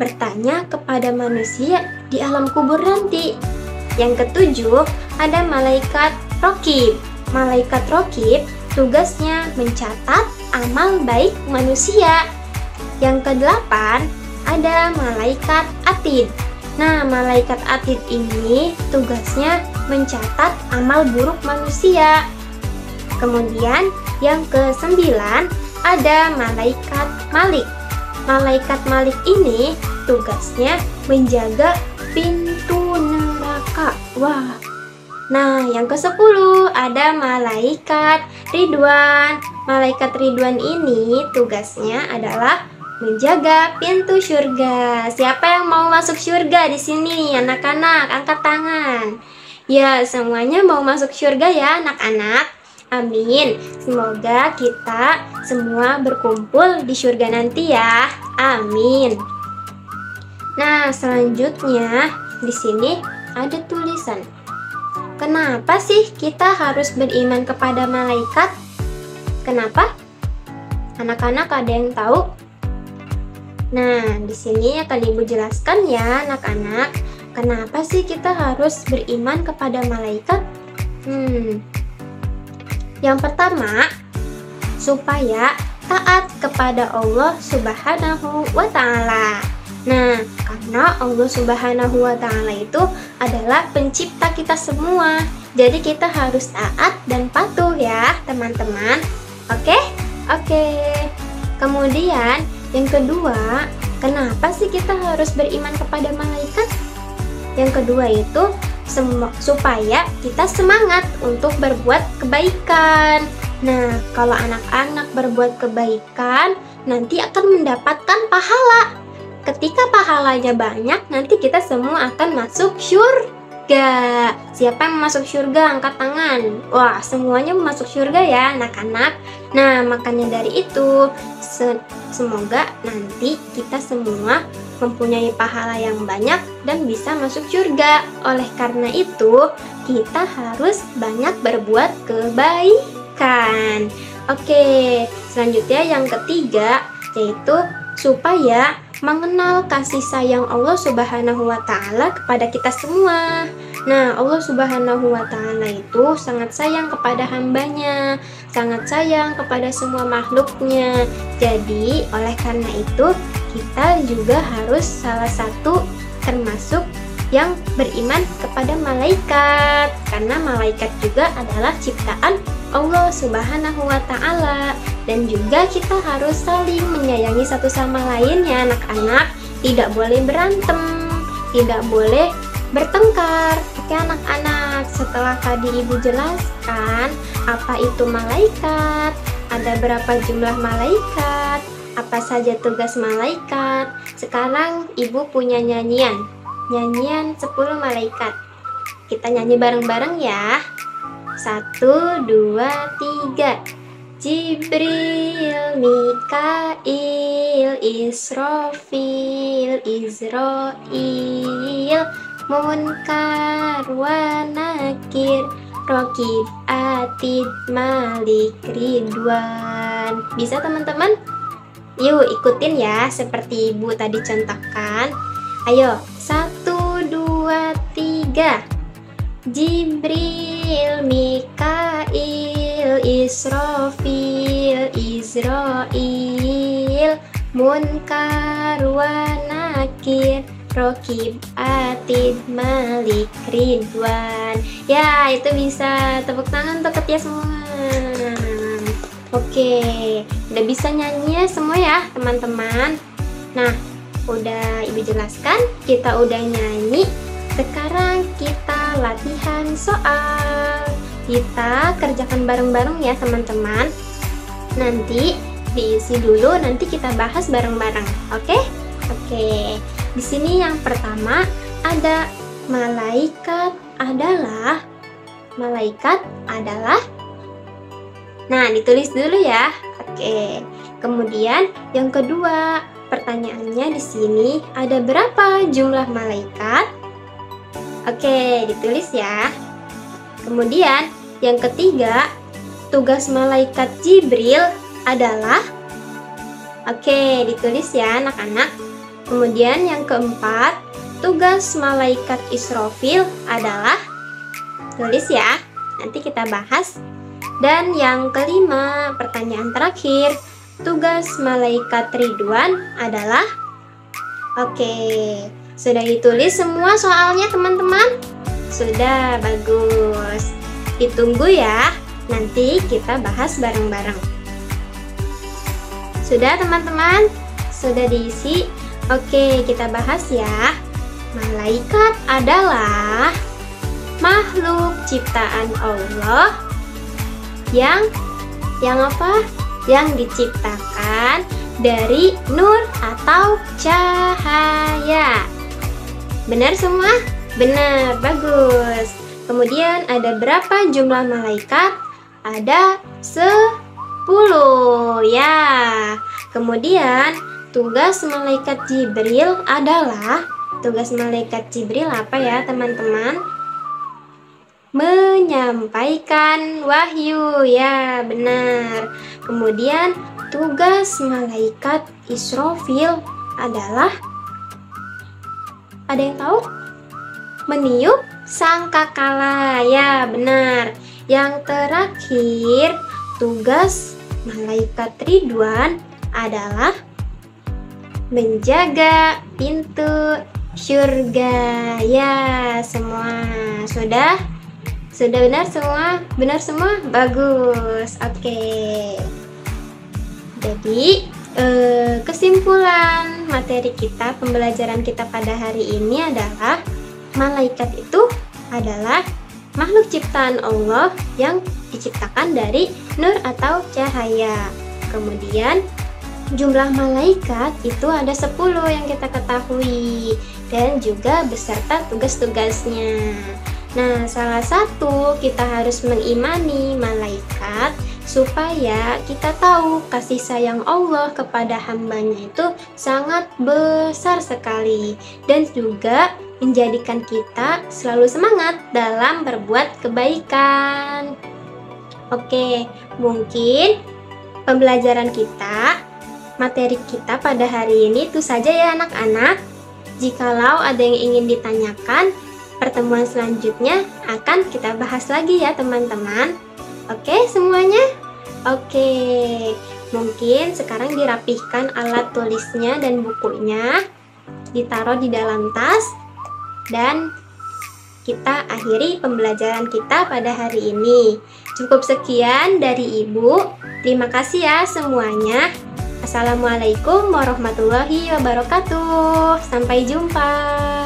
bertanya kepada manusia di alam kubur nanti. Yang ketujuh, ada malaikat raqib. Malaikat raqib tugasnya mencatat amal baik manusia. Yang kedelapan, ada malaikat atid. Nah, malaikat atid ini tugasnya mencatat amal buruk manusia. Kemudian yang kesembilan, ada malaikat malik. Malaikat malik ini tugasnya menjaga pintu neraka. Wah. Nah, yang ke-10 ada malaikat Ridwan. Malaikat Ridwan ini tugasnya adalah menjaga pintu surga. Siapa yang mau masuk surga di sini, anak-anak? Angkat tangan. Ya, semuanya mau masuk surga ya, anak-anak. Amin. Semoga kita semua berkumpul di surga nanti ya. Amin. Nah, selanjutnya di sini ada tulisan. Kenapa sih kita harus beriman kepada malaikat? Kenapa? Anak-anak ada yang tahu? Nah, di sini akan Ibu jelaskan ya, anak-anak. Kenapa sih kita harus beriman kepada malaikat? Yang pertama, supaya taat kepada Allah Subhanahu wa Ta'ala. Nah, karena Allah Subhanahu wa Ta'ala itu adalah pencipta kita semua. Jadi kita harus taat dan patuh ya, teman-teman. Oke? Oke. Kemudian, yang kedua, kenapa sih kita harus beriman kepada malaikat? Yang kedua itu supaya kita semangat untuk berbuat kebaikan. Nah, kalau anak-anak berbuat kebaikan, nanti akan mendapatkan pahala. Ketika pahalanya banyak, nanti kita semua akan masuk surga. Siapa yang masuk surga? Angkat tangan. Wah, semuanya masuk surga ya, anak-anak. Nah, makanya dari itu, semoga nanti kita semua mempunyai pahala yang banyak dan bisa masuk surga. Oleh karena itu, kita harus banyak berbuat kebaikan. Oke, selanjutnya yang ketiga, yaitu supaya mengenal kasih sayang Allah Subhanahu wa Ta'ala kepada kita semua. Nah, Allah Subhanahu wa Ta'ala itu sangat sayang kepada hambanya, sangat sayang kepada semua makhluknya. Jadi, oleh karena itu, kita juga harus salah satu termasuk yang beriman kepada malaikat, karena malaikat juga adalah ciptaan Allah Subhanahu wa Ta'ala. Dan juga kita harus saling menyayangi satu sama lain ya, anak-anak. Tidak boleh berantem, tidak boleh bertengkar. Oke anak-anak, setelah tadi Ibu jelaskan apa itu malaikat, ada berapa jumlah malaikat, apa saja tugas malaikat, sekarang Ibu punya nyanyian 10 malaikat. Kita nyanyi bareng-bareng ya. 1, 2, 3. Jibril, Mikail, Israfil, Izrail, Munkar wa Nakir, Raqib, Atid, Malik, Ridwan. Bisa teman-teman? Yuk ikutin ya seperti Ibu tadi contohkan. Ayo, 1, 2, 3. Jibril, Mikail, Israfil, Izrail, Munkar wa Nakir, Raqib, Atid, Malik, Ridwan. Ya, itu bisa. Tepuk tangan untuk ya semua. Oke, udah bisa nyanyi semua ya teman-teman. Nah, udah Ibu jelaskan, kita udah nyanyi. Sekarang kita latihan soal. Kita kerjakan bareng-bareng ya teman-teman. Nanti diisi dulu, nanti kita bahas bareng-bareng. Oke? Oke. Di sini yang pertama ada malaikat adalah. Nah, ditulis dulu ya. Oke. Kemudian yang kedua, pertanyaannya di sini ada berapa jumlah malaikat? Oke, ditulis ya. Kemudian yang ketiga, tugas malaikat Jibril adalah. Oke, ditulis ya anak-anak. Kemudian yang keempat, tugas malaikat Israfil adalah, tulis ya, nanti kita bahas. Dan yang kelima, pertanyaan terakhir, tugas malaikat Ridwan adalah, oke, sudah ditulis semua soalnya teman-teman? Sudah, bagus. Ditunggu ya, nanti kita bahas bareng-bareng. Sudah teman-teman? Sudah diisi? Oke, kita bahas ya. Malaikat adalah makhluk ciptaan Allah yang apa? Yang diciptakan dari nur atau cahaya. Benar semua? Benar, bagus. Kemudian ada berapa jumlah malaikat? Ada 10 ya. Kemudian tugas malaikat Jibril adalah, tugas malaikat Jibril apa ya teman-teman? Menyampaikan wahyu ya, benar. Kemudian tugas malaikat Israfil adalah, ada yang tahu? Meniup sangkakala ya, benar. Yang terakhir, tugas malaikat Ridwan adalah menjaga pintu surga ya. Semua sudah benar semua? Benar semua? Bagus. Oke. Jadi kesimpulan materi kita, pembelajaran kita pada hari ini adalah malaikat itu adalah makhluk ciptaan Allah yang diciptakan dari nur atau cahaya. Kemudian jumlah malaikat itu ada 10 yang kita ketahui, dan juga beserta tugas-tugasnya. Nah, salah satu kita harus mengimani malaikat supaya kita tahu kasih sayang Allah kepada hambanya itu sangat besar sekali, dan juga menjadikan kita selalu semangat dalam berbuat kebaikan. Oke, mungkin pembelajaran kita, materi kita pada hari ini itu saja ya anak-anak. Jikalau ada yang ingin ditanyakan, pertemuan selanjutnya akan kita bahas lagi ya teman-teman. Oke semuanya? Oke, mungkin sekarang dirapihkan alat tulisnya dan bukunya, ditaruh di dalam tas, dan kita akhiri pembelajaran kita pada hari ini. Cukup sekian dari Ibu. Terima kasih ya semuanya. Assalamualaikum warahmatullahi wabarakatuh. Sampai jumpa.